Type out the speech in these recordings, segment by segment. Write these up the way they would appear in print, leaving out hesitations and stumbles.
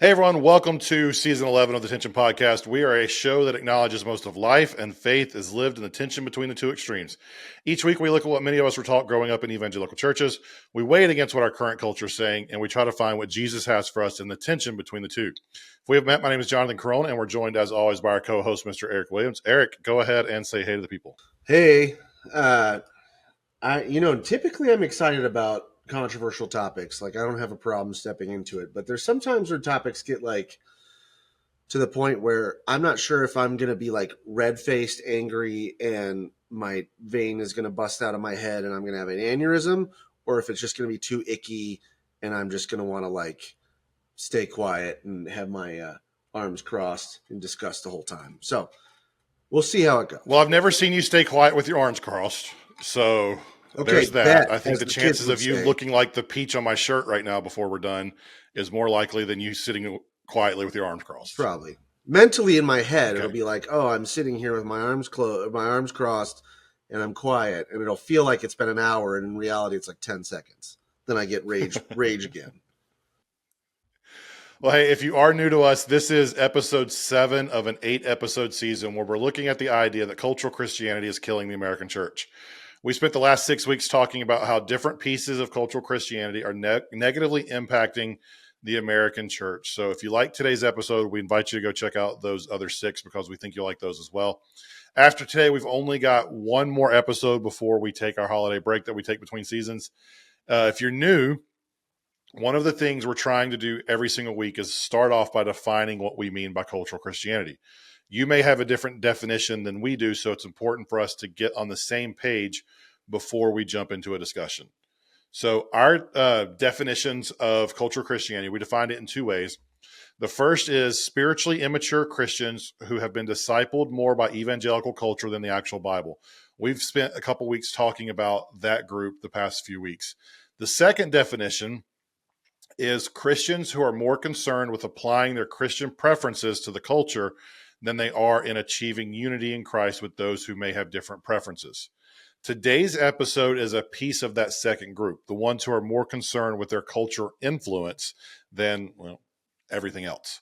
Hey everyone, welcome to season 11 of the Tension Podcast. We are a show that acknowledges most of life and faith is lived in the tension between the two extremes. Each week we look at what many of us were taught growing up in evangelical churches. We weigh it against what our current culture is saying, and we try to find what Jesus has for us in the tension between the two. If we have met, my name is Jonathan Corona, and we're joined as always by our co-host, Mr. Eric Williams. Eric, go ahead and say hey to the people. Hey, typically I'm excited about controversial topics. Like I don't have a problem stepping into it, but there's sometimes where topics get like to the point where I'm not sure if I'm going to be like red-faced, angry, and my vein is going to bust out of my head and I'm going to have an aneurysm, or if it's just going to be too icky and I'm just going to want to like stay quiet and have my arms crossed in disgust the whole time. So we'll see how it goes. Well, I've never seen you stay quiet with your arms crossed, so there's that. I think the chances of you looking like the peach on my shirt right now before we're done is more likely than you sitting quietly with your arms crossed. Probably. Mentally in my head, It'll be like, oh, I'm sitting here with my arms crossed, and I'm quiet, and it'll feel like it's been an hour, and in reality, it's like 10 seconds. Then I get rage again. Well, hey, if you are new to us, this is episode 7 of an 8-episode season where we're looking at the idea that cultural Christianity is killing the American church. We spent the last 6 weeks talking about how different pieces of cultural Christianity are negatively impacting the American church. So if you like today's episode, we invite you to go check out those other 6 because we think you'll like those as well. After today, we've only got one more episode before we take our holiday break that we take between seasons. If you're new, one of the things we're trying to do every single week is start off by defining what we mean by cultural Christianity. You may have a different definition than we do, so it's important for us to get on the same page before we jump into a discussion. So our definitions of cultural Christianity, we define it in 2 ways. The first is spiritually immature Christians who have been discipled more by evangelical culture than the actual Bible. We've spent a couple weeks talking about that group the past few weeks. The second definition is Christians who are more concerned with applying their Christian preferences to the culture than they are in achieving unity in Christ with those who may have different preferences. Today's episode is a piece of that second group, the ones who are more concerned with their culture influence than, everything else.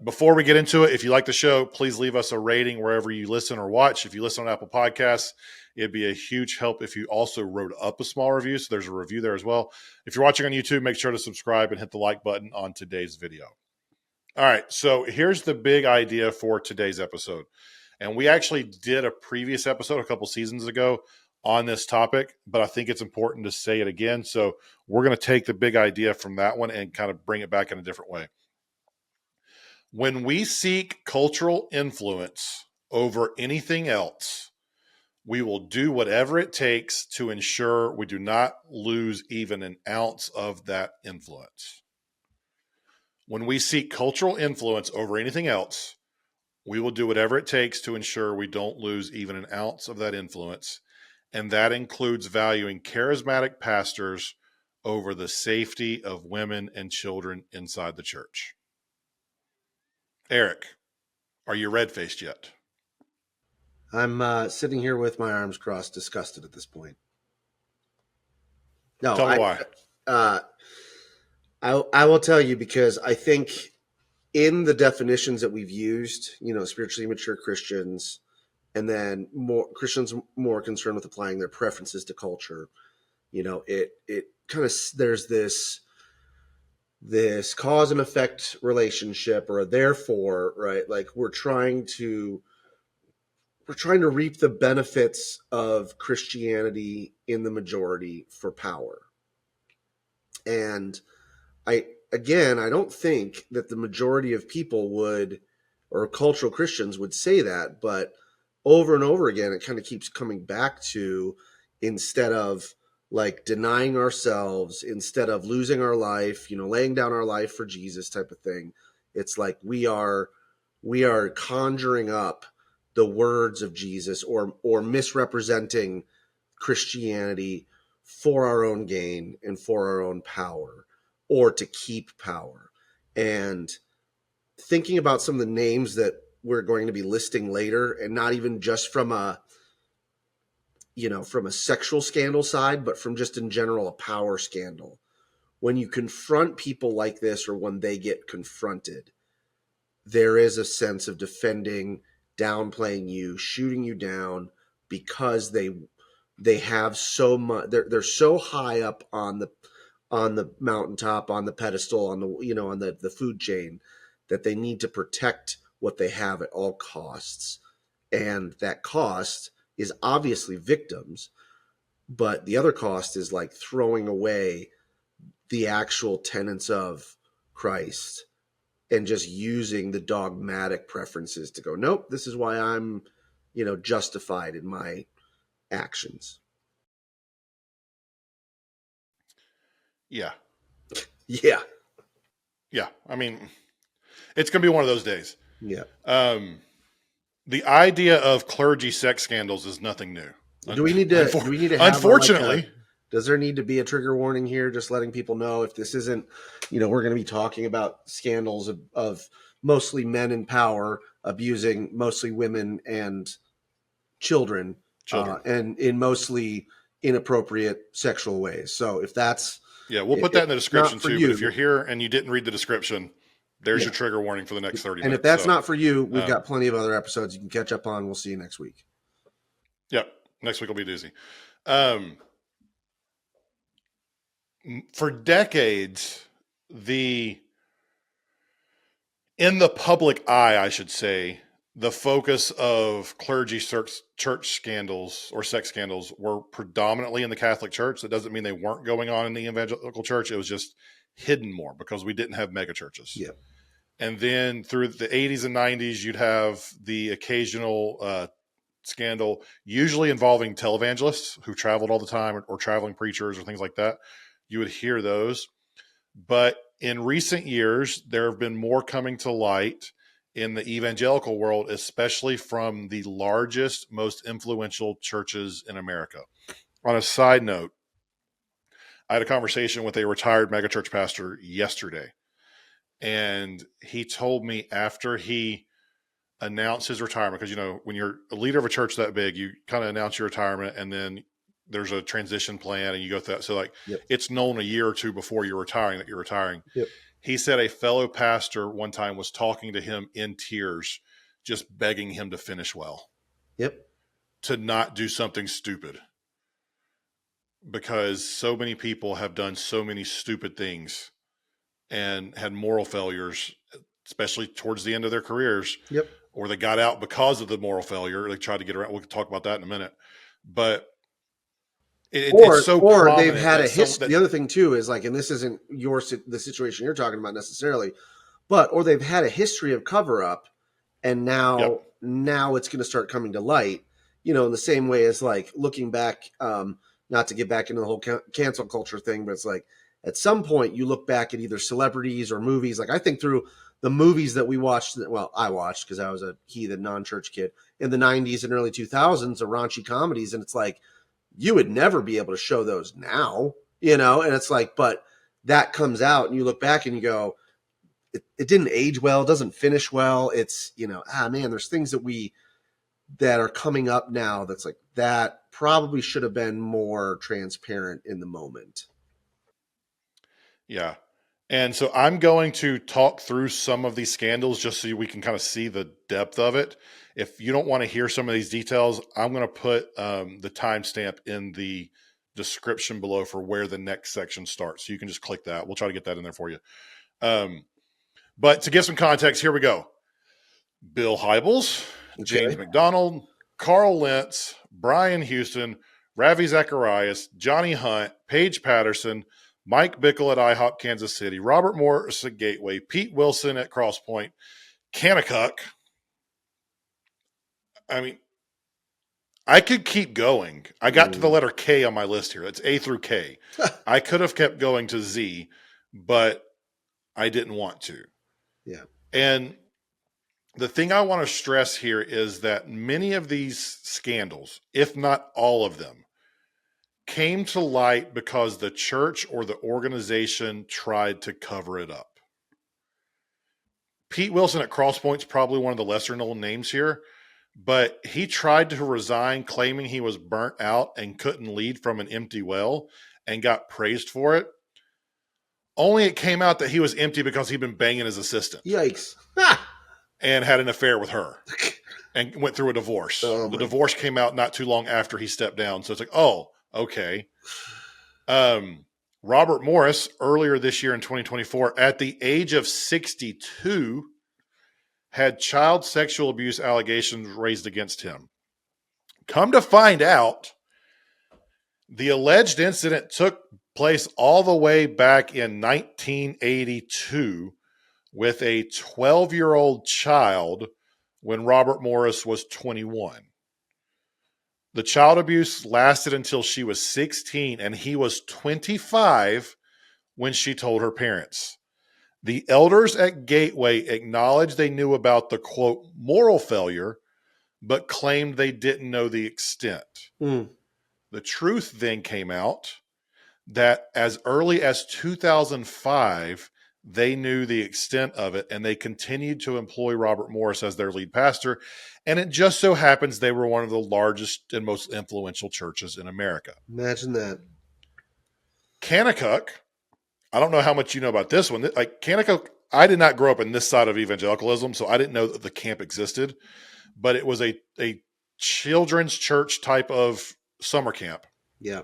Before we get into it, if you like the show, please leave us a rating wherever you listen or watch. If you listen on Apple Podcasts, it'd be a huge help if you also wrote up a small review. So there's a review there as well. If you're watching on YouTube, make sure to subscribe and hit the like button on today's video. All right, so here's the big idea for today's episode. And we actually did a previous episode a couple seasons ago on this topic, but I think it's important to say it again. So we're going to take the big idea from that one and kind of bring it back in a different way. When we seek cultural influence over anything else, we will do whatever it takes to ensure we do not lose even an ounce of that influence. When we seek cultural influence over anything else, we will do whatever it takes to ensure we don't lose even an ounce of that influence. And that includes valuing charismatic pastors over the safety of women and children inside the church. Eric, are you red-faced yet? I'm sitting here with my arms crossed, disgusted at this point. No, tell me why. I will tell you because I think in the definitions that we've used, spiritually mature Christians, and then more Christians more concerned with applying their preferences to culture, it kind of, there's this cause and effect relationship or a therefore, right? Like we're trying to reap the benefits of Christianity in the majority for power. And I don't think that the majority of people would, or cultural Christians would say that, but over and over again, it kind of keeps coming back to, instead of like denying ourselves, instead of losing our life, laying down our life for Jesus type of thing. It's like we are conjuring up the words of Jesus or misrepresenting Christianity for our own gain and for our own power, or to keep power. And thinking about some of the names that we're going to be listing later, and not even just from a sexual scandal side, but from just in general a power scandal, when you confront people like this, or when they get confronted, there is a sense of defending, downplaying you, shooting you down, because they have so much. They're so high up on the mountaintop, on the pedestal, on the food chain, that they need to protect what they have at all costs, and that cost is obviously victims, but the other cost is like throwing away the actual tenets of Christ and just using the dogmatic preferences to go, nope, this is why I'm, justified in my actions. Yeah. Yeah. Yeah. I mean, it's going to be one of those days. Yeah. The idea of clergy sex scandals is nothing new. Do we need to have unfortunately, does there need to be a trigger warning here, just letting people know if this isn't, we're going to be talking about scandals of mostly men in power abusing mostly women and children, and in mostly inappropriate sexual ways. So if that's, yeah, we'll put that in the description too. But if you're here and you didn't read the description, there's your trigger warning for the next 30 minutes. And if that's not for you, we've got plenty of other episodes you can catch up on. We'll see you next week. Yep. Next week will be doozy. For decades, in the public eye, I should say, the focus of clergy church scandals or sex scandals were predominantly in the Catholic Church. That doesn't mean they weren't going on in the evangelical church. It was just hidden more because we didn't have mega churches. Yeah. And then through the 80s and 90s, you'd have the occasional scandal, usually involving televangelists who traveled all the time, or traveling preachers or things like that. You would hear those. But in recent years, there have been more coming to light in the evangelical world, especially from the largest, most influential churches in America. On a side note, I had a conversation with a retired megachurch pastor yesterday, and he told me after he announced his retirement, because when you're a leader of a church that big, you kind of announce your retirement, and then there's a transition plan, and you go through that. So it's known a year or two before you're retiring that you're retiring. Yep. He said a fellow pastor one time was talking to him in tears, just begging him to finish well. Yep. To not do something stupid, because so many people have done so many stupid things and had moral failures, especially towards the end of their careers. Yep. Or they got out because of the moral failure. They tried to get around. We'll talk about that in a minute. But it's so or prominent. They've had a history. The other thing too is and this isn't the situation you're talking about necessarily, or they've had a history of cover up, and now it's going to start coming to light. In the same way as looking back, not to get back into the whole cancel culture thing, but it's at some point you look back at either celebrities or movies. I think through the movies that we watched, I watched because I was a heathen non-church kid in the 90s and early 2000s, the raunchy comedies, and it's you would never be able to show those now, and it's but that comes out and you look back and you go, it didn't age well, it doesn't finish well. It's, man, there's things that are coming up now that's that probably should have been more transparent in the moment. Yeah. And so I'm going to talk through some of these scandals just so we can kind of see the depth of it. If you don't want to hear some of these details, I'm going to put the timestamp in the description below for where the next section starts. So you can just click that. We'll try to get that in there for you. But to give some context, here we go. Bill Hybels, James McDonald, Carl Lentz, Brian Houston, Ravi Zacharias, Johnny Hunt, Paige Patterson, Mike Bickle at IHOP Kansas City, Robert Morris at Gateway, Pete Wilson at Crosspoint, Kanakuk. I mean, I could keep going. I got to the letter K on my list here. It's A through K. I could have kept going to Z, but I didn't want to. Yeah. And the thing I want to stress here is that many of these scandals, if not all of them, came to light because the church or the organization tried to cover it up. Pete Wilson at Crosspoint's probably one of the lesser known names here, but he tried to resign claiming he was burnt out and couldn't lead from an empty well and got praised for it. Only it came out that he was empty because he'd been banging his assistant. Yikes. Ha! And had an affair with her and went through a divorce. Oh, the divorce came out not too long after he stepped down. So it's like, oh, okay. Robert Morris, earlier this year in 2024, at the age of 62, had child sexual abuse allegations raised against him. Come to find out, the alleged incident took place all the way back in 1982 with a 12-year-old child when Robert Morris was 21. The child abuse lasted until she was 16, and he was 25 when she told her parents. The elders at Gateway acknowledged they knew about the, quote, moral failure, but claimed they didn't know the extent. The truth then came out that as early as 2005, they knew the extent of it, and they continued to employ Robert Morris as their lead pastor. And it just so happens they were one of the largest and most influential churches in America. Imagine that. Kanakuk, I don't know how much you know about this one. Like Kanakuk, I did not grow up in this side of evangelicalism, so I didn't know that the camp existed. But it was a children's church type of summer camp. Yeah.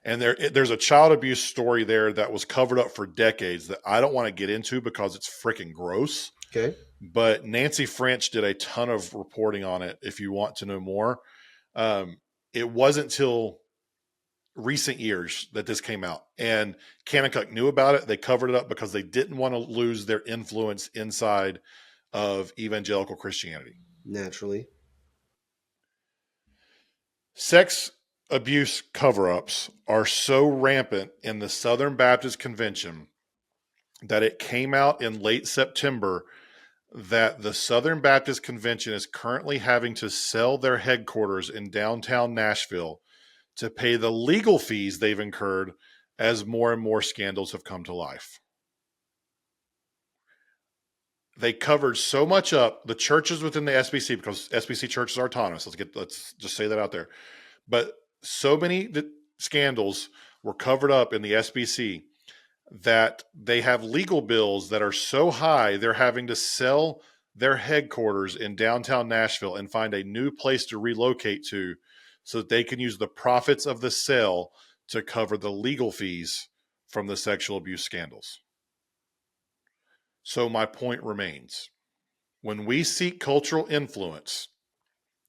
And there's a child abuse story there that was covered up for decades that I don't want to get into because it's freaking gross. Okay. But Nancy French did a ton of reporting on it if you want to know more. It wasn't till recent years that this came out. And Kanakuk knew about it. They covered it up because they didn't want to lose their influence inside of evangelical Christianity. Naturally. Sex abuse cover-ups are so rampant in the Southern Baptist Convention that it came out in late September that the Southern Baptist Convention is currently having to sell their headquarters in downtown Nashville to pay the legal fees they've incurred as more and more scandals have come to life. They covered so much up, the churches within the SBC, because SBC churches are autonomous. Let's just say that out there. But so many scandals were covered up in the SBC that they have legal bills that are so high they're having to sell their headquarters in downtown Nashville and find a new place to relocate to so that they can use the profits of the sale to cover the legal fees from the sexual abuse scandals. So my point remains. When we seek cultural influence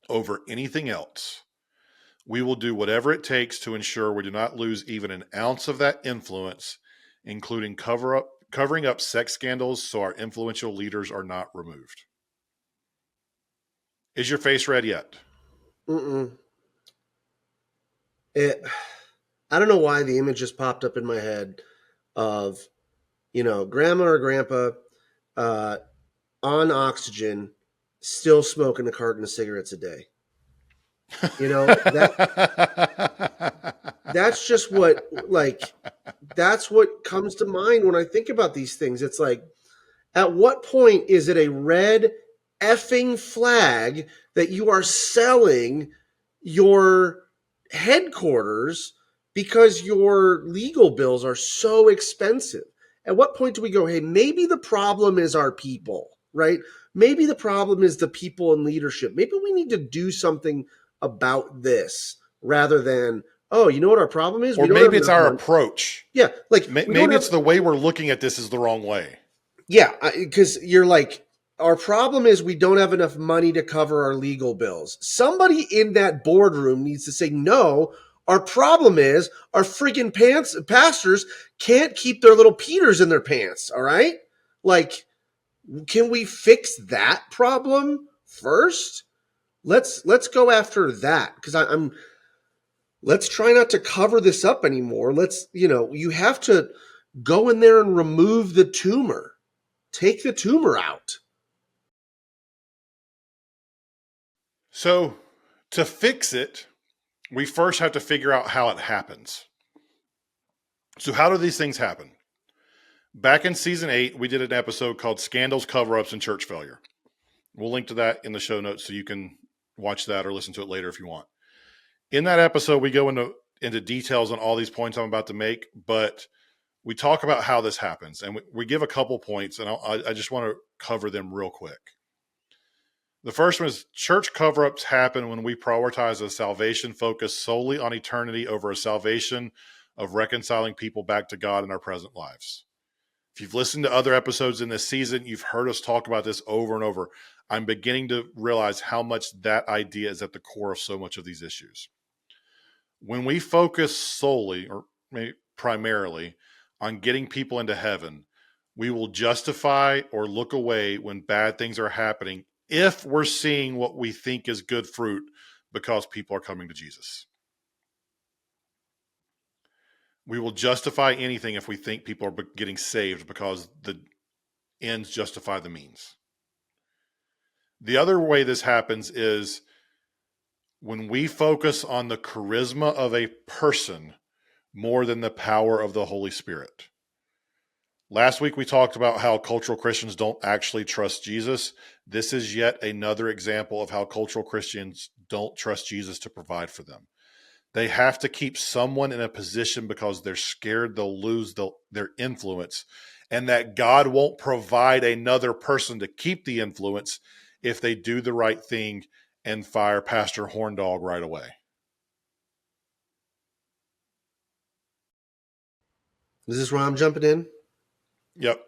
over anything else, we will do whatever it takes to ensure we do not lose even an ounce of that influence, including covering up sex scandals so our influential leaders are not removed. Is your face red yet? I don't know why the image just popped up in my head of, grandma or grandpa on oxygen, still smoking a carton of cigarettes a day. That's just that's what comes to mind when I think about these things. It's like, at what point is it a red effing flag that you are selling your headquarters because your legal bills are so expensive? At what point do we go, hey, maybe the problem is our people, right? Maybe the problem is the people in leadership. Maybe we need to do something about this rather than, oh, you know what our problem is? Or maybe it's our approach. Yeah. Maybe it's the way we're looking at this is the wrong way. Yeah. Because you're like, our problem is we don't have enough money to cover our legal bills. Somebody in that boardroom needs to say, no, our problem is our freaking pastors can't keep their little Peters in their pants. All right. Can we fix that problem first? Let's go after that. Because let's try not to cover this up anymore. You have to go in there and remove the tumor. Take the tumor out. So to fix it, we first have to figure out how it happens. So how do these things happen? Back in season 8, we did an episode called Scandals, Cover-Ups, and Church Failure. We'll link to that in the show notes so you can watch that or listen to it later if you want. In that episode, we go into details on all these points I'm about to make, but we talk about how this happens, and we give a couple points, and I just want to cover them real quick. The first one is church cover-ups happen when we prioritize a salvation focus solely on eternity over a salvation of reconciling people back to God in our present lives. If you've listened to other episodes in this season, you've heard us talk about this over and over. I'm beginning to realize how much that idea is at the core of so much of these issues. When we focus solely, or maybe primarily, on getting people into heaven, we will justify or look away when bad things are happening if we're seeing what we think is good fruit because people are coming to Jesus. We will justify anything if we think people are getting saved because the ends justify the means. The other way this happens is when we focus on the charisma of a person more than the power of the Holy Spirit. Last week we talked about how cultural Christians don't actually trust Jesus. This is yet another example of how cultural Christians don't trust Jesus to provide for them. They have to keep someone in a position because they're scared they'll lose their influence, and that God won't provide another person to keep the influence if they do the right thing and fire Pastor Horndog right away. Is this where I'm jumping in? Yep.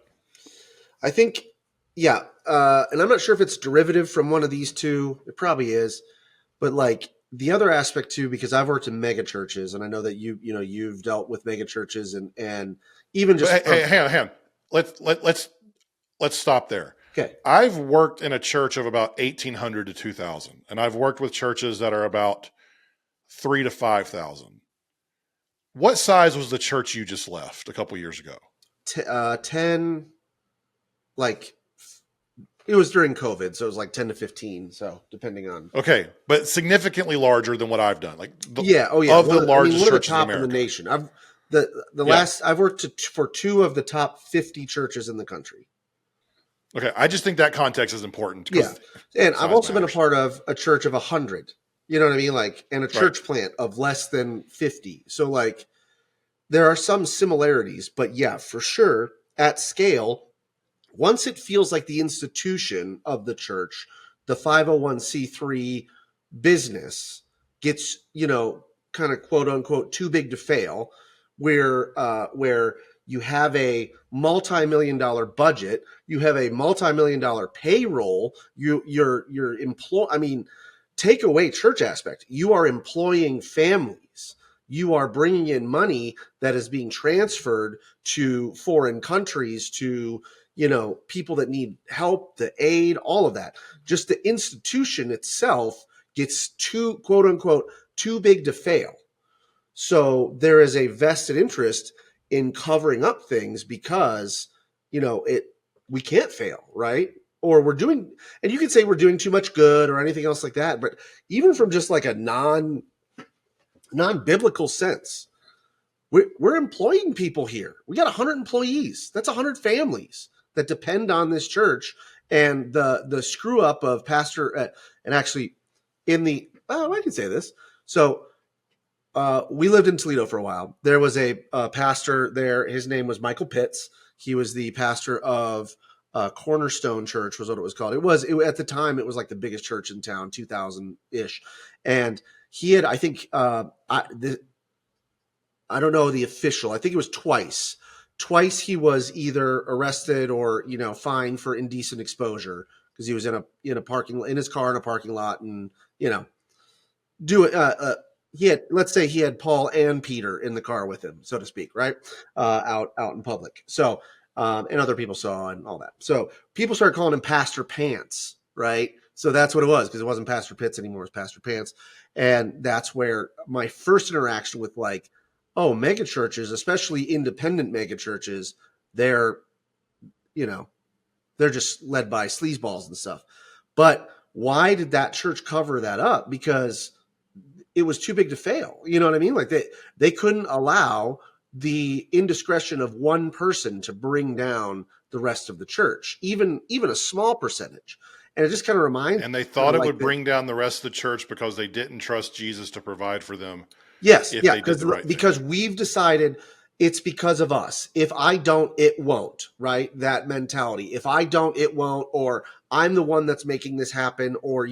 I think, yeah. And I'm not sure if it's derivative from one of these two. It probably is. But like the other aspect too, because I've worked in mega churches, and I know that you've dealt with mega churches and even just Hey, hang on. Let's stop there. Okay. I've worked in a church of about 1,800 to 2,000, and I've worked with churches that are about 3,000 to 5,000. What size was the church you just left a couple years ago? 10, like it was during COVID, so it was like 10 to 15. So depending on. Okay, but significantly larger than what I've done. Like Of the largest one of the churches top in in the America. nation. I've worked for two of the top 50 churches in the country. Okay, I just think that context is important. Yeah, and I've also been a matters. part of a church of 100. You know what I mean? Like, and a church plant of less than 50. So like, there are some similarities, but yeah, for sure, at scale, once it feels like the institution of the church, the 501c3 business gets, kind of quote unquote too big to fail, where you have a multi-million-dollar budget, you have a multi-million-dollar payroll, take away church aspect. You are employing families. You are bringing in money that is being transferred to foreign countries, to people that need help, the aid, all of that. Just the institution itself gets too, quote unquote, too big to fail. So there is a vested interest in covering up things because, we can't fail, right? Or we're doing, and you could say we're doing too much good or anything else like that. But even from just like a non-biblical sense, we're employing people here. We got 100 employees. That's 100 families that depend on this church. And the screw up of pastor, and actually I can say this. So we lived in Toledo for a while. There was a pastor there. His name was Michael Pitts. He was the pastor of Cornerstone Church, was what it was called. At the time, it was like the biggest church in town, 2,000-ish. And he had, I think, I don't know the official. I think it was twice. Twice he was either arrested or fined for indecent exposure because he was in his car in a parking lot, and let's say he had Paul and Peter in the car with him, so to speak, right? Out in public. So and other people saw and all that. So people started calling him Pastor Pants, right? So that's what it was, because it wasn't Pastor Pitts anymore, it was Pastor Pants. And that's where my first interaction with mega churches, especially independent mega churches, they're just led by sleazeballs and stuff. But why did that church cover that up? Because it was too big to fail. You know what I mean? Like they couldn't allow the indiscretion of one person to bring down the rest of the church, even a small percentage. And it just kind of reminds. And they thought it would bring down the rest of the church because they didn't trust Jesus to provide for them. Yes, yeah, because we've decided, it's because of us. If I don't, it won't, right? That mentality. If I don't, it won't, or I'm the one that's making this happen, or,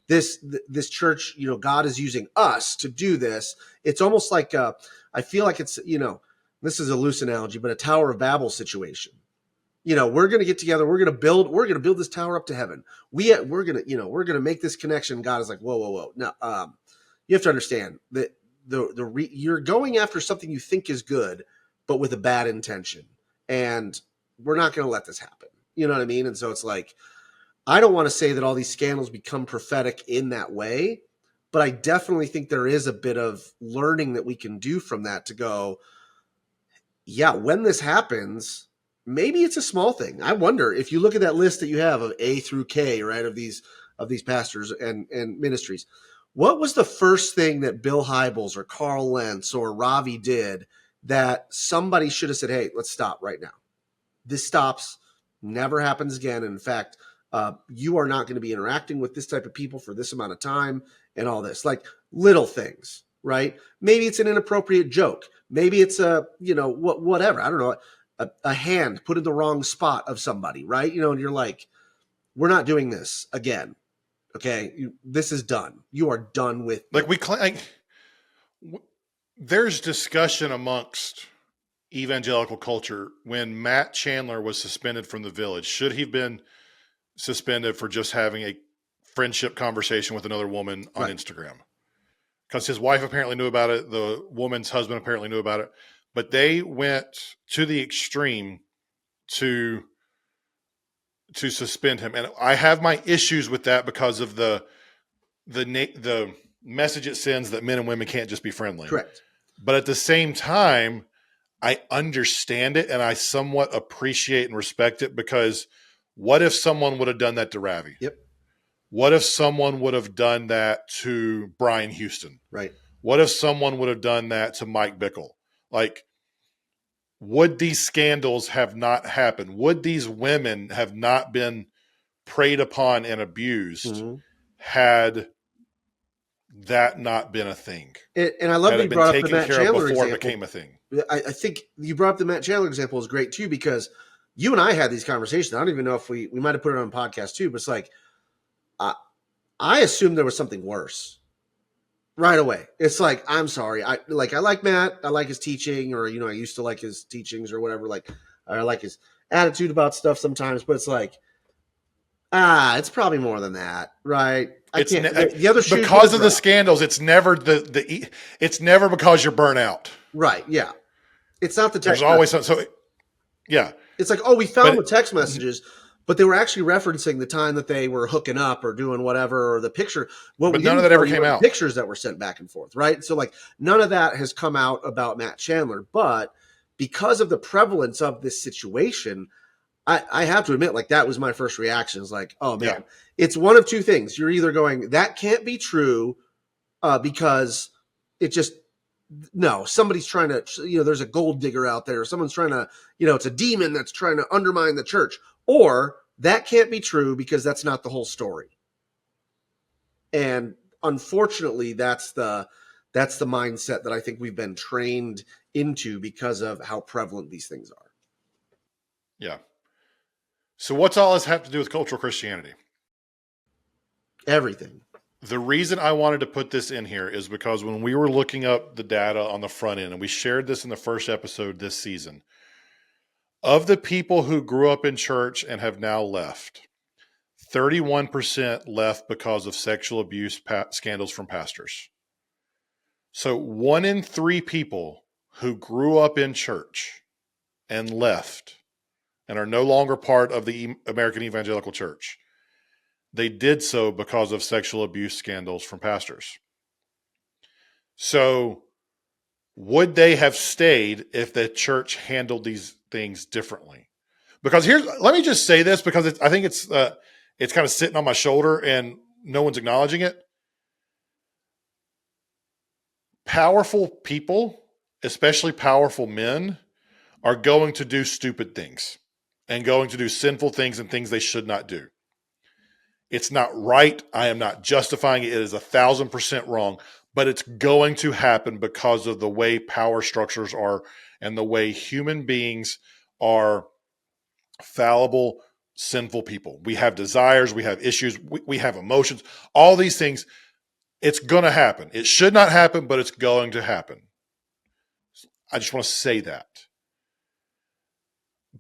this church, God is using us to do this. It's almost like, I feel like it's, this is a loose analogy, but a Tower of Babel situation. We're going to get together. We're going to build this tower up to heaven. We're going to make this connection. God is like, whoa, whoa, whoa. No, you have to understand that you're going after something you think is good, but with a bad intention. And we're not going to let this happen. You know what I mean? And so it's like, I don't want to say that all these scandals become prophetic in that way, but I definitely think there is a bit of learning that we can do from that to go, yeah, when this happens, maybe it's a small thing. I wonder if you look at that list that you have of A through K, right, of these pastors and ministries, what was the first thing that Bill Hybels or Carl Lentz or Ravi did that somebody should have said, hey, let's stop right now. This stops, never happens again. And in fact, you are not going to be interacting with this type of people for this amount of time and all this. Like little things, right? Maybe it's an inappropriate joke. Maybe it's whatever. I don't know, a hand put in the wrong spot of somebody, right? And you're like, we're not doing this again. Okay, this is done. You are done with there's discussion amongst evangelical culture when Matt Chandler was suspended from the Village. Should he have been suspended for just having a friendship conversation with another woman on Instagram? Because his wife apparently knew about it. The woman's husband apparently knew about it. But they went to the extreme to suspend him. And I have my issues with that because of the message it sends that men and women can't just be friendly. Correct. But at the same time, I understand it and I somewhat appreciate and respect it, because what if someone would have done that to Ravi? Yep. What if someone would have done that to Brian Houston? Right. What if someone would have done that to Mike Bickle? Like, would these scandals have not happened? Would these women have not been preyed upon and abused had that not been a thing? And I love that you brought up the Matt Chandler example. It became a thing. I think you brought up the Matt Chandler example is great too, because you and I had these conversations. I don't even know if we might have put it on a podcast too, but it's like, I assumed there was something worse right away. It's like, I'm sorry. I like Matt. I like his teaching, or, I used to like his teachings or whatever. Like, I like his attitude about stuff sometimes, but it's like, it's probably more than that. Right. The other shoe because of the scandals, it's never it's never because you're burnt out. Right. Yeah. It's not the text. There's always something. So yeah. It's like, we found the text messages, but they were actually referencing the time that they were hooking up or doing whatever, or the picture. But none of that ever came out. Pictures that were sent back and forth, right? So like none of that has come out about Matt Chandler. But because of the prevalence of this situation, I have to admit, like, that was my first reaction. Is like, oh man, it's one of two things. You're either going, that can't be true, because it just, no, somebody's trying to, there's a gold digger out there. Someone's trying to, it's a demon that's trying to undermine the church. Or that can't be true because that's not the whole story. And unfortunately, that's the mindset that I think we've been trained into because of how prevalent these things are. Yeah. So what's all this have to do with cultural Christianity? Everything. The reason I wanted to put this in here is because when we were looking up the data on the front end, and we shared this in the first episode this season, of the people who grew up in church and have now left, 31% left because of sexual abuse scandals from pastors. So 1 in 3 people who grew up in church and left and are no longer part of the American evangelical church, they did so because of sexual abuse scandals from pastors. So would they have stayed if the church handled these things differently? Because let me just say this, because I think it's kind of sitting on my shoulder and no one's acknowledging it. Powerful people, especially powerful men, are going to do stupid things and going to do sinful things and things they should not do. It's not right. I am not justifying it. It is 1,000% wrong, but it's going to happen because of the way power structures are and the way human beings are fallible, sinful people. We have desires, we have issues, we have emotions, all these things. It's going to happen. It should not happen, but it's going to happen. I just want to say that.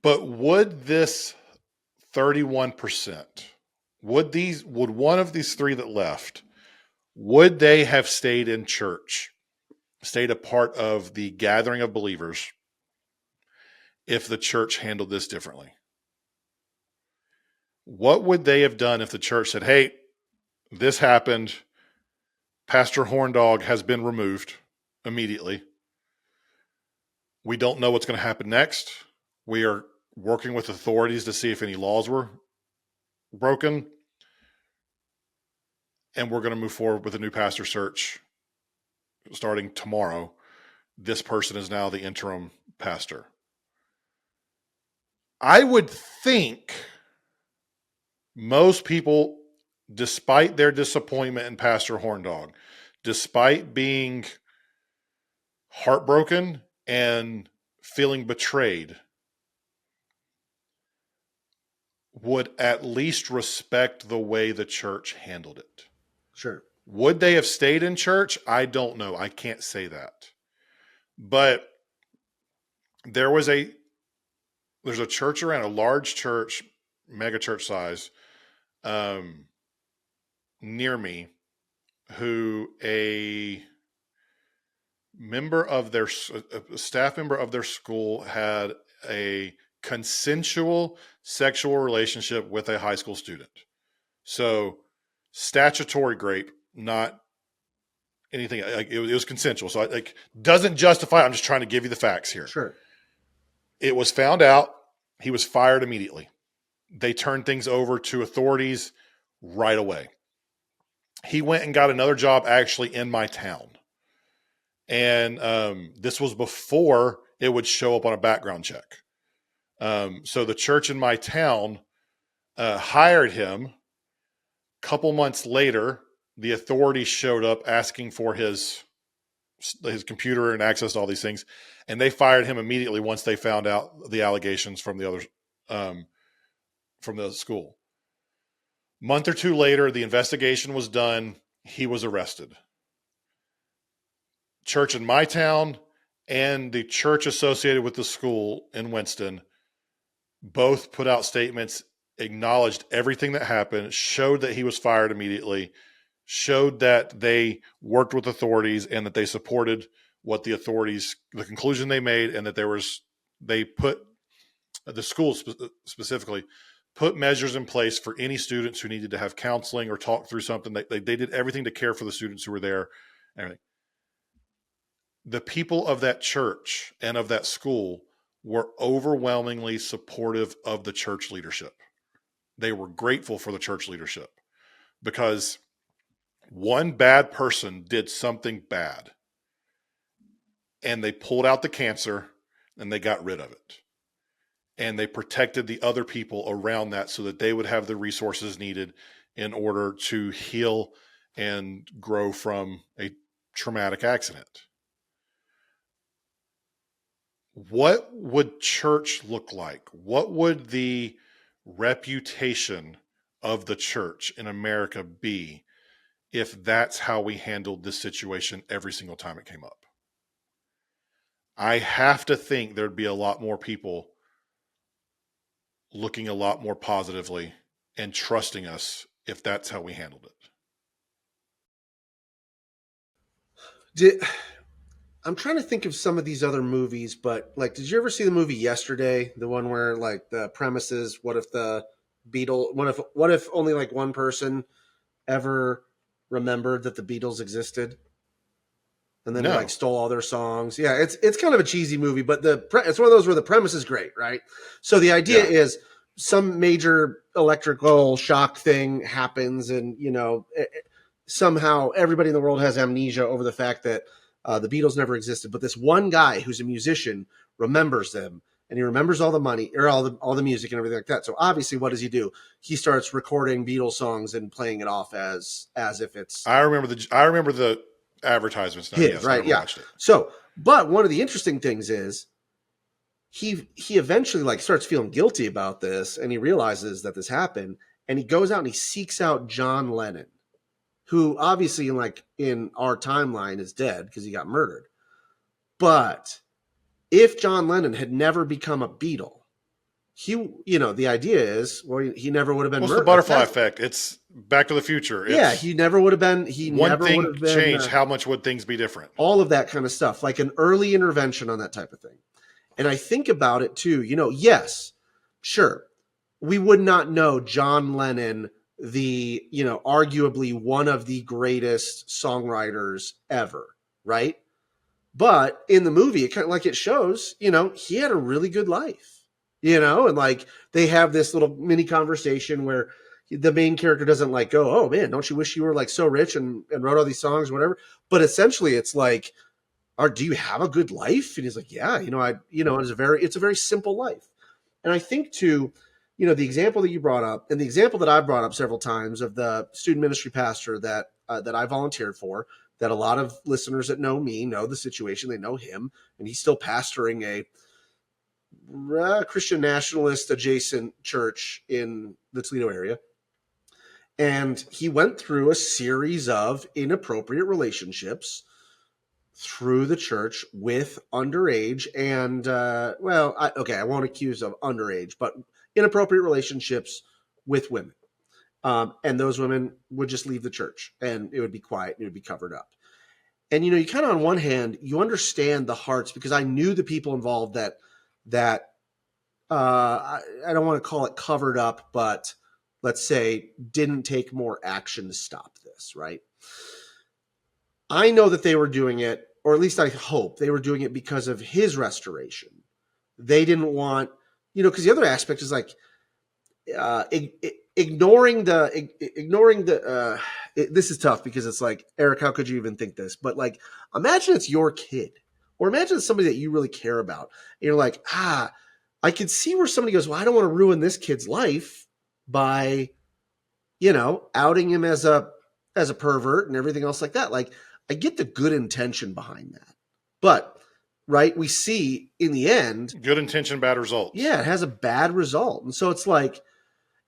But would this 31%, would one of these three that left, would they have stayed in church, stayed a part of the gathering of believers if the church handled this differently? What would they have done if the church said, hey, this happened, Pastor Horndog has been removed immediately. We don't know what's going to happen next. We are working with authorities to see if any laws were broken. And we're going to move forward with a new pastor search starting tomorrow. This person is now the interim pastor. I would think most people, despite their disappointment in Pastor Horndog, despite being heartbroken and feeling betrayed, would at least respect the way the church handled it. Sure. Would they have stayed in church? I don't know. I can't say that. But there's a church around, a large church, mega church size, near me, who a staff member of their school had a consensual sexual relationship with a high school student. So statutory rape, not anything. Like it was consensual. So doesn't justify. I'm just trying to give you the facts here. Sure. It was found out. He was fired immediately. They turned things over to authorities right away. He went and got another job actually in my town. And this was before it would show up on a background check. So the church in my town hired him. A couple months later, the authorities showed up asking for his computer and access to all these things. And they fired him immediately once they found out the allegations from the others, from the school. Month or two later, the investigation was done. He was arrested. Church in my town and the church associated with the school in Winston both put out statements, acknowledged everything that happened, showed that he was fired immediately, showed that they worked with authorities and that they supported what the conclusion they made, and that the school specifically put measures in place for any students who needed to have counseling or talk through something. They did everything to care for the students who were there. Everything. The people of that church and of that school were overwhelmingly supportive of the church leadership. They were grateful for the church leadership because one bad person did something bad and they pulled out the cancer and they got rid of it. And they protected the other people around that so that they would have the resources needed in order to heal and grow from a traumatic accident. What would church look like? What would the reputation of the church in America be if that's how we handled this situation every single time it came up? I have to think there'd be a lot more people looking a lot more positively and trusting us if that's how we handled it. I'm trying to think of some of these other movies, but did you ever see the movie Yesterday? The one where the premise is, what if only one person ever remembered that the Beatles existed? And then No. they stole all their songs. Yeah, it's kind of a cheesy movie, but it's one of those where the premise is great, right? So the idea is some major electrical shock thing happens, and somehow everybody in the world has amnesia over the fact that the Beatles never existed. But this one guy who's a musician remembers them, and he remembers all the money or all the music and everything like that. So obviously, what does he do? He starts recording Beatles songs and playing it off as if it's. I remember the advertisements now. His, right? Yeah. Watched it. So, but one of the interesting things is he eventually like starts feeling guilty about this, and he realizes that this happened, and he goes out and he seeks out John Lennon, who obviously in our timeline is dead because he got murdered. But if John Lennon had never become a Beatle, the idea is, well, he never would have been What's murdered. the butterfly effect? It's Back to the Future. He never would have been. One thing changed. How much would things be different? All of that kind of stuff, like an early intervention on that type of thing. And I think about it too. Yes, sure, we would not know John Lennon, the arguably one of the greatest songwriters ever, right? But in the movie, it kind of like it shows, he had a really good life, and like they have this little mini conversation where the main character doesn't like go, oh man, don't you wish you were like so rich and wrote all these songs or whatever? But essentially it's like, do you have a good life? And he's like, yeah, it's a very simple life. And I think too, the example that you brought up and the example that I've brought up several times of the student ministry pastor that I volunteered for, that a lot of listeners that know me know the situation. They know him, and he's still pastoring a Christian nationalist adjacent church in the Toledo area. And he went through a series of inappropriate relationships through the church with underage and, I won't accuse of underage, but inappropriate relationships with women. And those women would just leave the church, and it would be quiet and it would be covered up. And, you kind of, on one hand, you understand the hearts, because I knew the people involved that I don't want to call it covered up, but let's say didn't take more action to stop this, right? I know that they were doing it, or at least I hope they were doing it because of his restoration. They didn't want, because the other aspect is like, ignoring the this is tough because it's like, Eric, how could you even think this? But like, imagine it's your kid, or imagine it's somebody that you really care about. And you're like, I could see where somebody goes, well, I don't want to ruin this kid's life by, outing him as a pervert and everything else like that. Like, I get the good intention behind that, but right, we see in the end, good intention, bad results. Yeah, it has a bad result. And so it's like,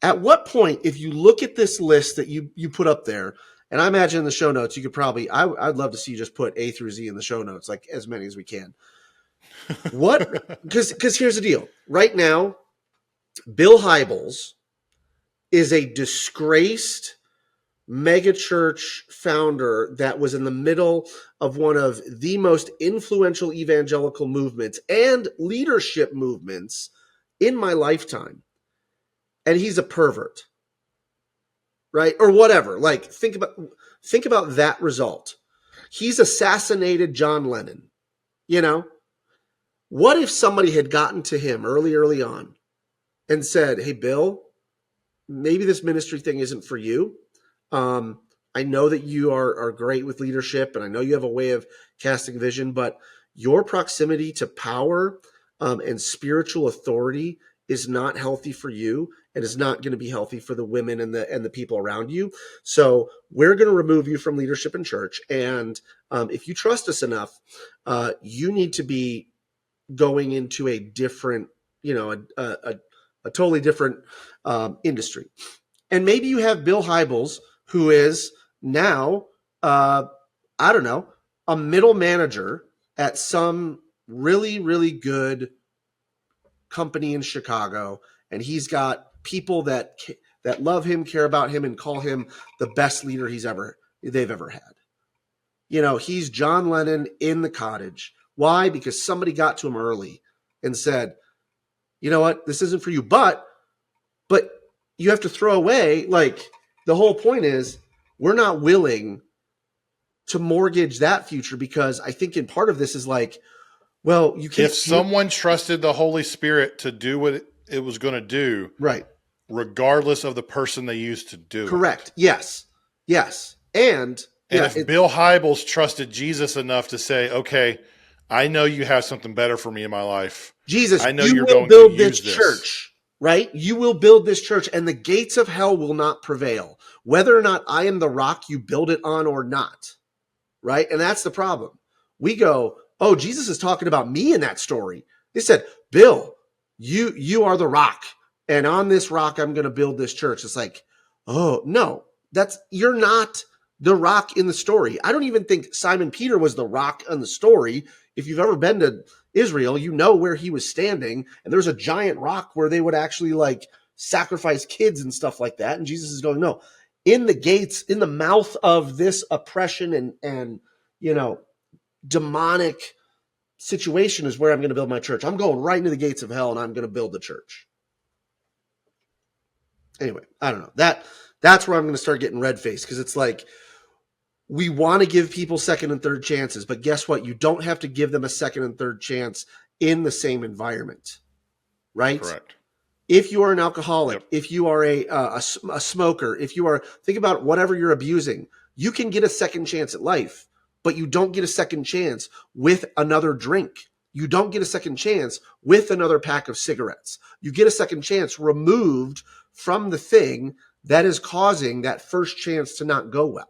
at what point, if you look at this list that you put up there, and I imagine in the show notes, you could probably, I'd love to see you just put A through Z in the show notes, like as many as we can. Because here's the deal. Right now, Bill Hybels is a disgraced megachurch founder that was in the middle of one of the most influential evangelical movements and leadership movements in my lifetime. And he's a pervert, right? Or whatever. Like, think about that result. He's assassinated John Lennon. What if somebody had gotten to him early on and said, hey, Bill, maybe this ministry thing isn't for you. I know that you are great with leadership, and I know you have a way of casting vision, but your proximity to power and spiritual authority is not healthy for you, and is not going to be healthy for the women and the people around you. So we're going to remove you from leadership in church. And if you trust us enough, you need to be going into a different, a totally different industry. And maybe you have Bill Hybels, who is now, I don't know, a middle manager at some really, really good company in Chicago, and he's got people that love him, care about him, and call him the best leader they've ever had. He's John Lennon in the cottage. Why? Because somebody got to him early and said, you know what, this isn't for you, but you have to throw away, like, the whole point is we're not willing to mortgage that future, because I think in part of this is like, well, you can't. If someone trusted the Holy Spirit to do what it was going to do, right, regardless of the person they used to do it. Correct. Yes. And if Bill Hybels trusted Jesus enough to say, okay, I know you have something better for me in my life. Jesus, I know you're going to build this church, right? You will build this church, and the gates of hell will not prevail, whether or not I am the rock you build it on or not, right? And that's the problem. We go, oh, Jesus is talking about me in that story. They said, Bill, you are the rock, and on this rock I'm going to build this church. It's like, oh no, you're not the rock in the story. I don't even think Simon Peter was the rock in the story. If you've ever been to Israel, you know where he was standing, and there's a giant rock where they would actually like sacrifice kids and stuff like that. And Jesus is going, no, in the gates, in the mouth of this oppression and demonic situation is where I'm going to build my church. I'm going right into the gates of hell and I'm going to build the church. Anyway, I don't know. That's where I'm going to start getting red faced, because it's like, we want to give people second and third chances, but guess what? You don't have to give them a second and third chance in the same environment, right? Correct. If you are an alcoholic, Yep. if you are a smoker, if you are, think about whatever you're abusing, you can get a second chance at life, but you don't get a second chance with another drink. You don't get a second chance with another pack of cigarettes. You get a second chance removed from the thing that is causing that first chance to not go well.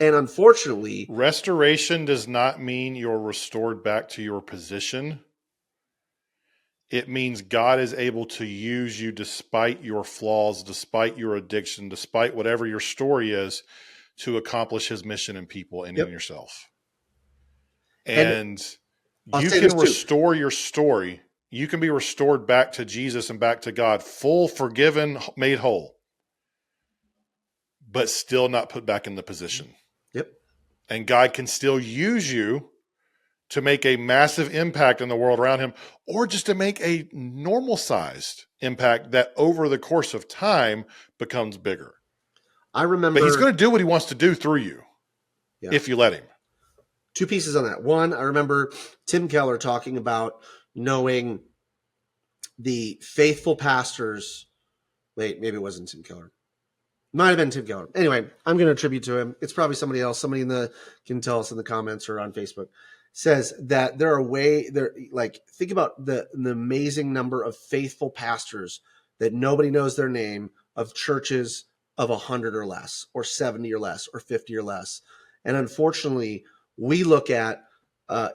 And unfortunately, Restoration does not mean you're restored back to your position. It means God is able to use you despite your flaws, despite your addiction, despite whatever your story is, to accomplish his mission in people and in yourself. And I'll you say this can too. restore your story. You can be restored back to Jesus and back to God, full, forgiven, made whole, but still not put back in the position. Yep. And God can still use you to make a massive impact in the world around him, or just to make a normal sized impact that over the course of time becomes bigger. I remember, but he's going to do what he wants to do through you if you let him. Two pieces on that. One, I remember Tim Keller talking about knowing the faithful pastors. Wait, maybe it wasn't Tim Keller. Might have been Tim Keller. Anyway, I'm going to attribute to him. It's probably somebody else. Somebody can tell us in the comments or on Facebook. Says that there are think about the amazing number of faithful pastors that nobody knows their name, of churches of 100 or less, or 70 or less, or 50 or less. And unfortunately, we look at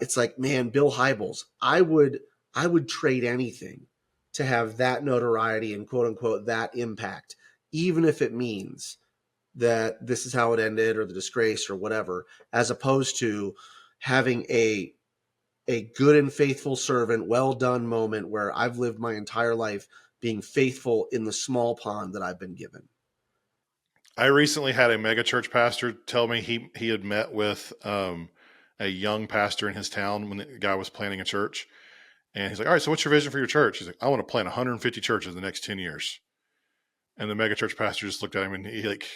it's like, man, Bill Hybels, I would trade anything to have that notoriety and quote unquote that impact, even if it means that this is how it ended or the disgrace or whatever, as opposed to having a good and faithful servant, well done moment where I've lived my entire life being faithful in the small pond that I've been given. I recently had a megachurch pastor tell me he had met with a young pastor in his town when the guy was planning a church. And he's like, all right, so what's your vision for your church? He's like, I want to plant 150 churches in the next 10 years. And the megachurch pastor just looked at him and he like,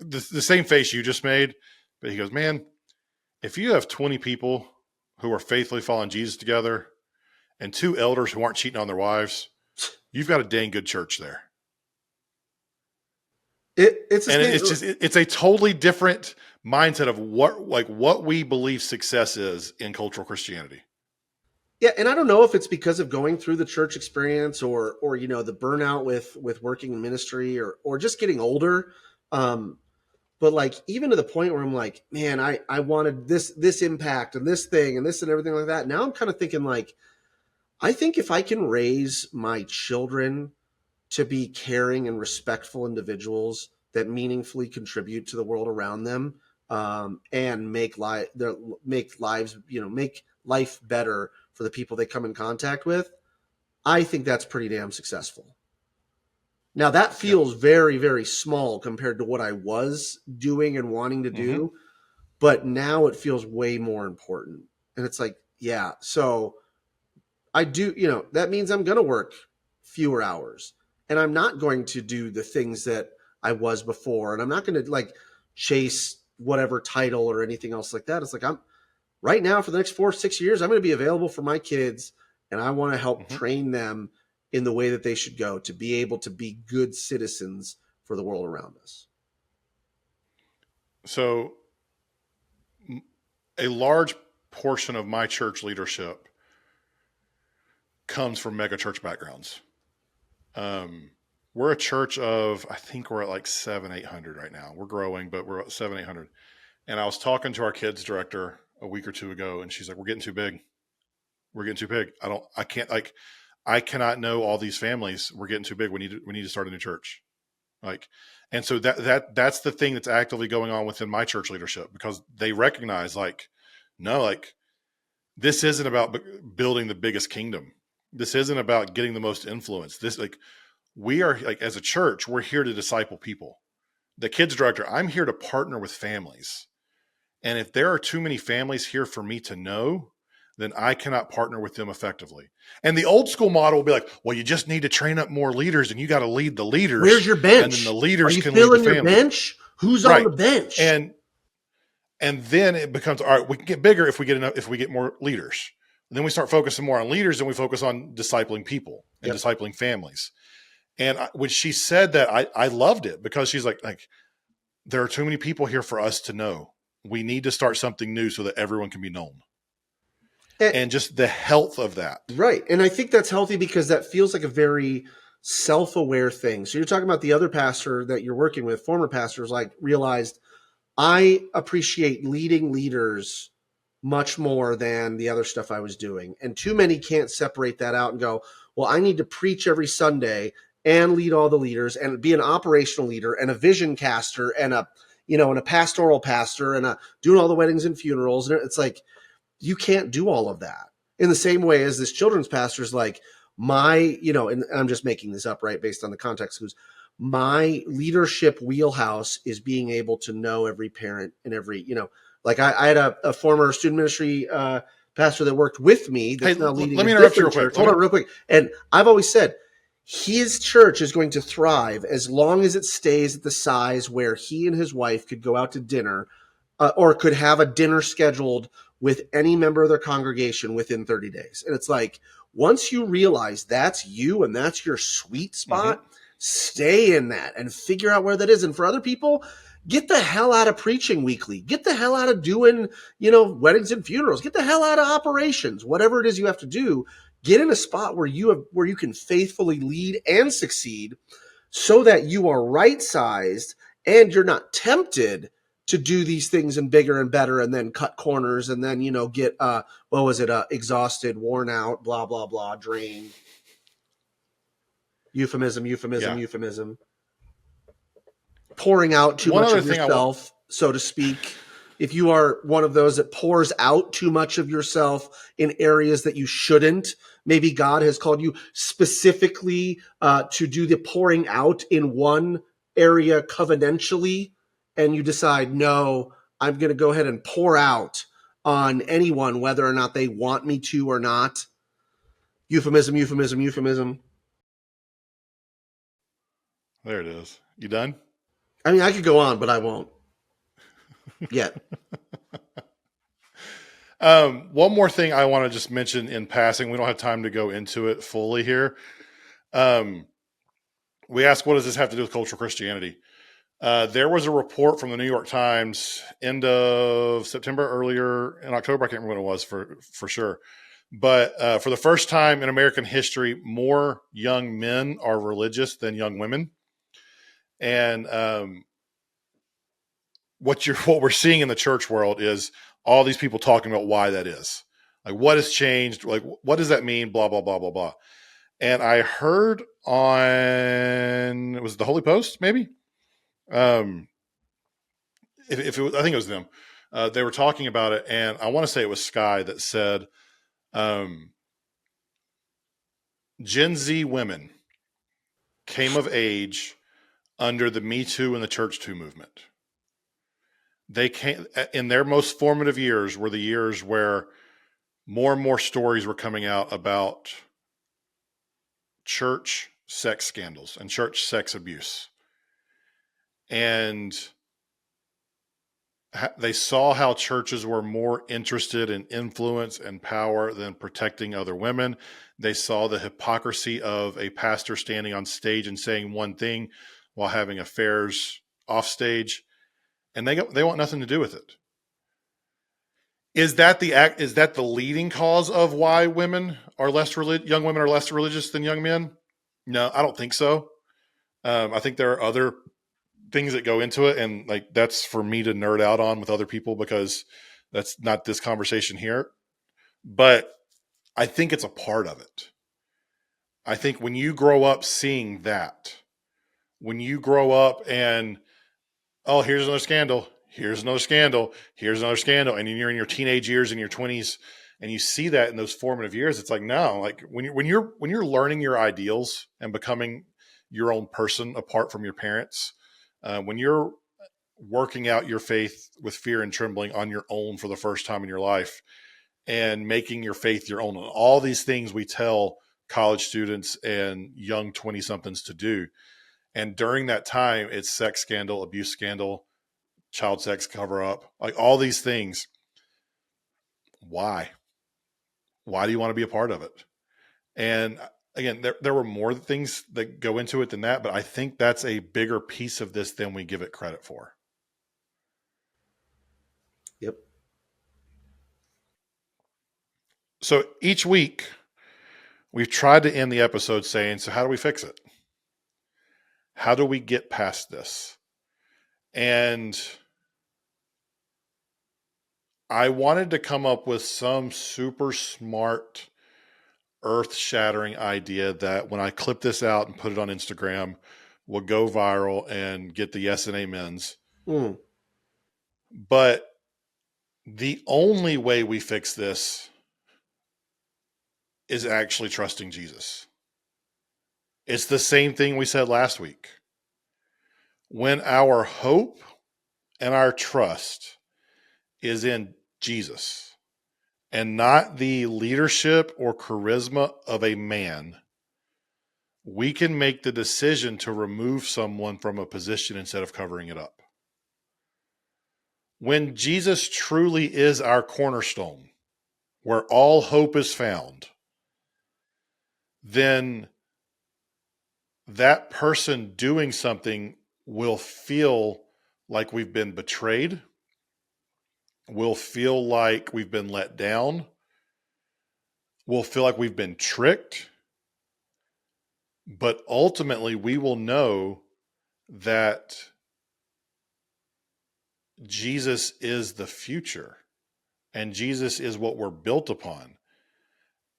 the same face you just made, but he goes, man, if you have 20 people who are faithfully following Jesus together and 2 elders who aren't cheating on their wives, you've got a dang good church there. It's a totally different mindset of what we believe success is in cultural Christianity. Yeah, and I don't know if it's because of going through the church experience or the burnout with working in ministry or just getting older. But like, even to the point where I'm like, man, I wanted this impact and this thing and this and everything like that. Now I'm kind of thinking like, I think if I can raise my children to be caring and respectful individuals that meaningfully contribute to the world around them, and make lives, make life better for the people they come in contact with, I think that's pretty damn successful. Now that feels very, very small compared to what I was doing and wanting to do, but now it feels way more important. And it's like, yeah, so I do, that means I'm going to work fewer hours and I'm not going to do the things that I was before. And I'm not going to like chase whatever title or anything else like that. It's like, I'm right now for the next 4 or 6 years, I'm going to be available for my kids and I want to help train them in the way that they should go to be able to be good citizens for the world around us. So a large portion of my church leadership comes from mega church backgrounds. We're a church of, I think we're at like 700-800 right now. We're growing, but we're at 700-800. And I was talking to our kids director a week or two ago, and she's like, we're getting too big. We're getting too big. I cannot know all these families. We're getting too big. We need to start a new church. Like, and so that's the thing that's actively going on within my church leadership, because they recognize, like, no, like, this isn't about building the biggest kingdom. This isn't about getting the most influence. This, like, we are, like, as a church, we're here to disciple people. The kids director, I'm here to partner with families. And if there are too many families here for me to know, then I cannot partner with them effectively. And the old school model will be like, well, you just need to train up more leaders and you got to lead the leaders. Where's your bench? And then the Are leaders you can lead the filling your family. bench? Who's on Right. the bench? And then it becomes, all right, we can get bigger if we get more leaders. And then we start focusing more on leaders, and we focus on discipling people and discipling families. And when she said that, I loved it, because she's like, there are too many people here for us to know. We need to start something new so that everyone can be known. And just the health of that. Right. And I think that's healthy, because that feels like a very self-aware thing. So you're talking about the other pastor that you're working with, former pastors, like, realized, I appreciate leading leaders much more than the other stuff I was doing. And too many can't separate that out and go, well, I need to preach every Sunday and lead all the leaders and be an operational leader and a vision caster and a pastoral pastor and doing all the weddings and funerals. And it's like, you can't do all of that. In the same way as this children's pastor is like, and I'm just making this up, right, based on the context, who's my leadership wheelhouse is being able to know every parent and every, like I had a former student ministry pastor that worked with me that's now leading let me a interrupt you real different quick. church. Hold on real quick. And I've always said his church is going to thrive as long as it stays at the size where he and his wife could go out to dinner or could have a dinner scheduled with any member of their congregation within 30 days. And it's like, once you realize that's you and that's your sweet spot, stay in that and figure out where that is. And for other people, get the hell out of preaching weekly. Get the hell out of doing, weddings and funerals. Get the hell out of operations. Whatever it is you have to do, get in a spot where you can faithfully lead and succeed, so that you are right-sized and you're not tempted to do these things and bigger and better and then cut corners and then, get, exhausted, worn out, blah, blah, blah, drained. Euphemism. Pouring out too much of yourself, so to speak. If you are one of those that pours out too much of yourself in areas that you shouldn't, maybe God has called you specifically to do the pouring out in one area covenantally, and you decide, no, I'm going to go ahead and pour out on anyone, whether or not they want me to or not. Euphemism. There it is. You done? I mean, I could go on, but I won't yet. One more thing I want to just mention in passing. We don't have time to go into it fully here. We asked, what does this have to do with cultural Christianity? There was a report from the New York Times end of September, earlier in October. I can't remember when it was for sure. But for the first time in American history, more young men are religious than young women. And what we're seeing in the church world is all these people talking about why that is. Like, what has changed? Like, what does that mean? Blah, blah, blah, blah, blah. And I heard on, it was the Holy Post, maybe? If it was, I think it was them. They were talking about it, and I want to say it was Sky that said, Gen Z women came of age under the Me Too and the Church Too movement. They came in their most formative years, were the years where more and more stories were coming out about church sex scandals and church sex abuse. And they saw how churches were more interested in influence and power than protecting other women. They saw the hypocrisy of a pastor standing on stage and saying one thing while having affairs off stage, and they want nothing to do with it. Is that the leading cause of why young women are less religious than young men? No, I don't think so. I think there are other things that go into it, and like that's for me to nerd out on with other people, because that's not this conversation here. But I think it's a part of it. I think when you grow up seeing that, when you grow up and, oh, here's another scandal, here's another scandal, here's another scandal, and you're in your teenage years, in your 20s, and you see that in those formative years, it's like, no, like when you're learning your ideals and becoming your own person apart from your parents, when you're working out your faith with fear and trembling on your own for the first time in your life, and making your faith your own, all these things we tell college students and young 20 somethings to do. And during that time, it's sex scandal, abuse scandal, child sex cover up, like all these things. Why? Why do you want to be a part of it? And again, there were more things that go into it than that, but I think that's a bigger piece of this than we give it credit for. Yep. So each week, we've tried to end the episode saying, so how do we fix it? How do we get past this? And I wanted to come up with some super smart, earth shattering idea that when I clip this out and put it on Instagram will go viral and get the yes and amens. Mm. But the only way we fix this is actually trusting Jesus. It's the same thing we said last week. When our hope and our trust is in Jesus and not the leadership or charisma of a man, we can make the decision to remove someone from a position instead of covering it up. When Jesus truly is our cornerstone, where all hope is found, then that person doing something will feel like we've been betrayed, will feel like we've been let down, will feel like we've been tricked. But ultimately, we will know that Jesus is the future and Jesus is what we're built upon.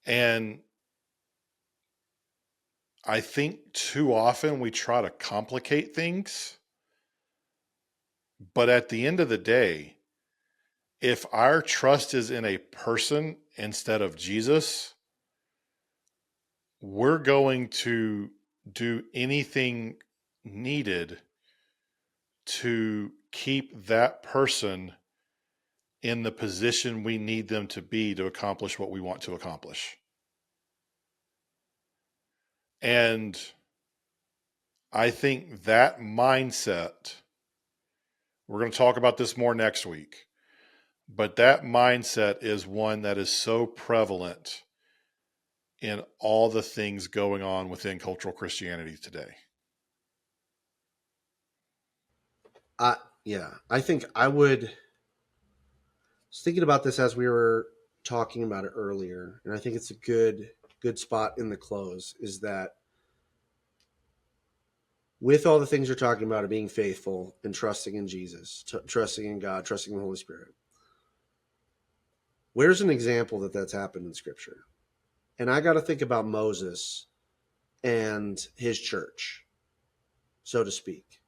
And I think too often we try to complicate things. But at the end of the day, if our trust is in a person instead of Jesus, we're going to do anything needed to keep that person in the position we need them to be to accomplish what we want to accomplish. And I think that mindset, we're going to talk about this more next week, but that mindset is one that is so prevalent in all the things going on within cultural Christianity today. Yeah, I think I was thinking about this as we were talking about it earlier, and I think it's a good spot in the close is that with all the things you're talking about of being faithful and trusting in Jesus, trusting in God, trusting in the Holy Spirit, where's an example that that's happened in Scripture? And I got to think about Moses and his church, so to speak.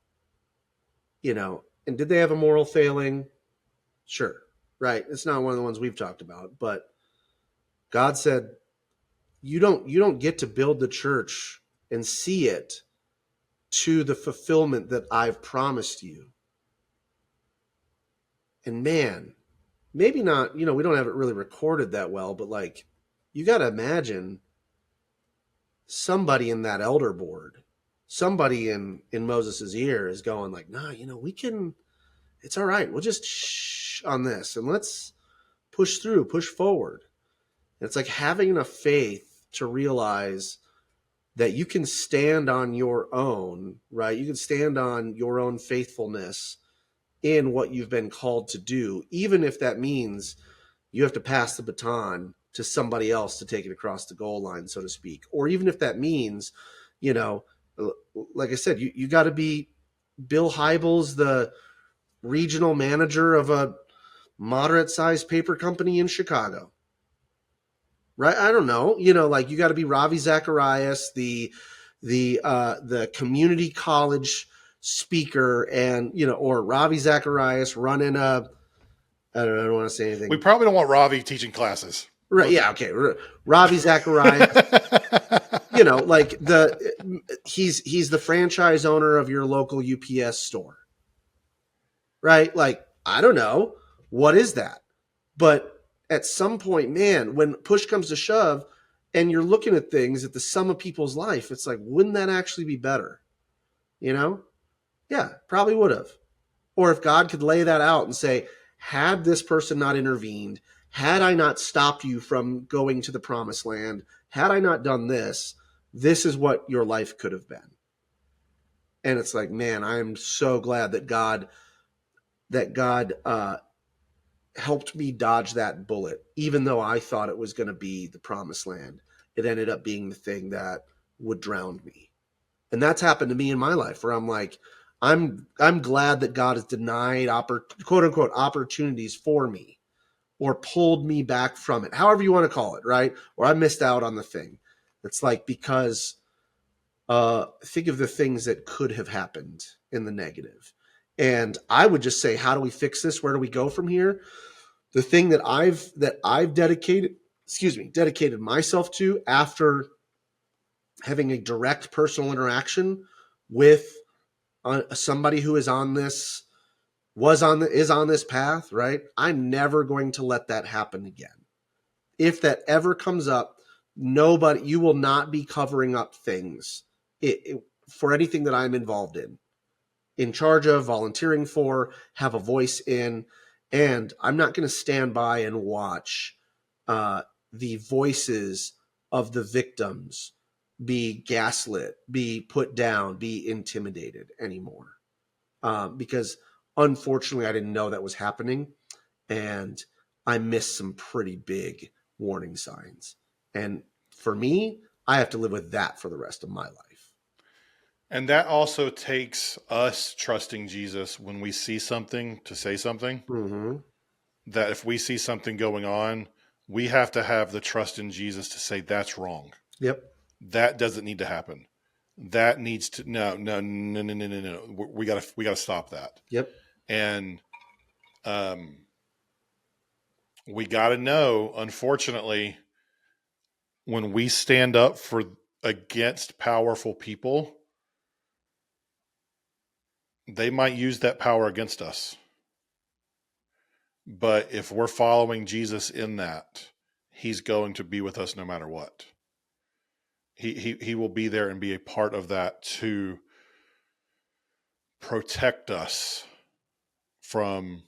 You know, and did they have a moral failing? Sure, right. It's not one of the ones we've talked about, but God said, you don't get to build the church and see it to the fulfillment that I've promised you. And man, maybe not, we don't have it really recorded that well, but like you got to imagine somebody in that elder board, somebody in Moses's ear is going like, nah, we can, it's all right. We'll just shh on this and let's push through, push forward. And it's like having enough faith to realize that you can stand on your own, right? You can stand on your own faithfulness in what you've been called to do, even if that means you have to pass the baton to somebody else to take it across the goal line, so to speak. Or even if that means, like I said, you got to be Bill Hybels, the regional manager of a moderate sized paper company in Chicago. right? I don't know. Like you got to be Ravi Zacharias, the community college speaker, and or Ravi Zacharias running a. I don't want to say anything. We probably don't want Ravi teaching classes. Right? Yeah. Okay. Ravi Zacharias. Like he's the franchise owner of your local UPS store, right? Like I don't know what is that, but at some point, man, when push comes to shove, and you're looking at things at the sum of people's life, it's like, wouldn't that actually be better? Yeah, probably would have. Or if God could lay that out and say, had this person not intervened, had I not stopped you from going to the promised land, had I not done this, this is what your life could have been. And it's like, man, I'm so glad that God helped me dodge that bullet, even though I thought it was going to be the promised land. It ended up being the thing that would drown me. And that's happened to me in my life, where I'm like, I'm glad that God has denied quote unquote opportunities for me, or pulled me back from it, however you want to call it, right? Or I missed out on the thing. It's like, because think of the things that could have happened in the negative. And I would just say, how do we fix this? Where do we go from here? The thing that I've dedicated myself to, after having a direct personal interaction with somebody who is on this path, right? I'm never going to let that happen again. If that ever comes up, you will not be covering up things for anything that I'm involved in charge of, volunteering for, have a voice in. And I'm not going to stand by and watch the voices of the victims be gaslit, be put down, be intimidated anymore. Because unfortunately, I didn't know that was happening. And I missed some pretty big warning signs. And for me, I have to live with that for the rest of my life. And that also takes us trusting Jesus when we see something to say something. Mm-hmm. That if we see something going on, we have to have the trust in Jesus to say that's wrong. Yep. That doesn't need to happen. That needs to no. We gotta stop that. Yep. And we gotta know, unfortunately, when we stand up against powerful people, they might use that power against us. But if we're following Jesus in that, he's going to be with us no matter what. He will be there and be a part of that to protect us from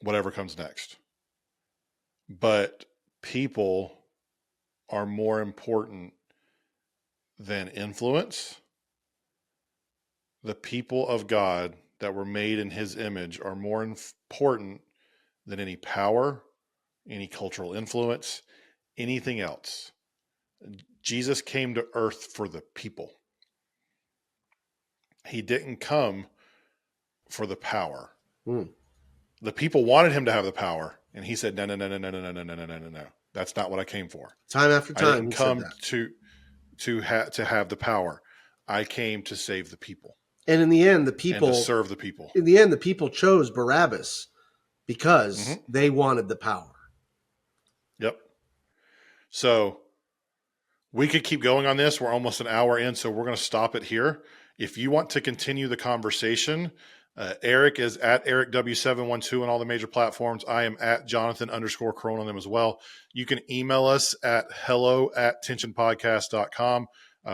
whatever comes next. But people are more important than influence. The people of God that were made in his image are more important than any power, any cultural influence, anything else. Jesus came to earth for the people. He didn't come for the power. Mm. The people wanted him to have the power, and he said, no. That's not what I came for. Time after time, I didn't come to have the power. I came to save the people. And in the end, and to serve the people. In the end, the people chose Barabbas because they wanted the power. Yep. So we could keep going on this. We're almost an hour in, so we're going to stop it here. If you want to continue the conversation, Eric is at EricW712 on all the major platforms. I am at Jonathan_Crone on them as well. You can email us at hello@tensionpodcast.com.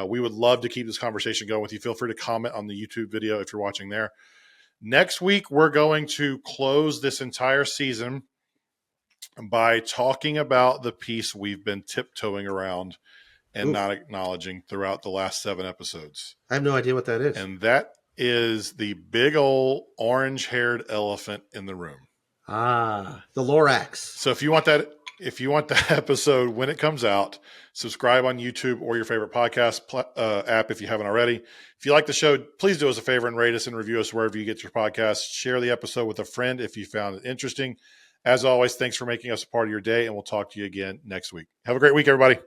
We would love to keep this conversation going with you. Feel free to comment on the YouTube video if you're watching there. Next week, we're going to close this entire season by talking about the piece we've been tiptoeing around and not acknowledging throughout the last 7 episodes. I have no idea what that is. And that is the big old orange-haired elephant in the room. Ah, the Lorax. So if you want that episode when it comes out, subscribe on YouTube or your favorite podcast app if you haven't already. If you like the show, please do us a favor and rate us and review us wherever you get your podcasts. Share the episode with a friend if you found it interesting. As always, thanks for making us a part of your day, and we'll talk to you again next week. Have a great week, everybody.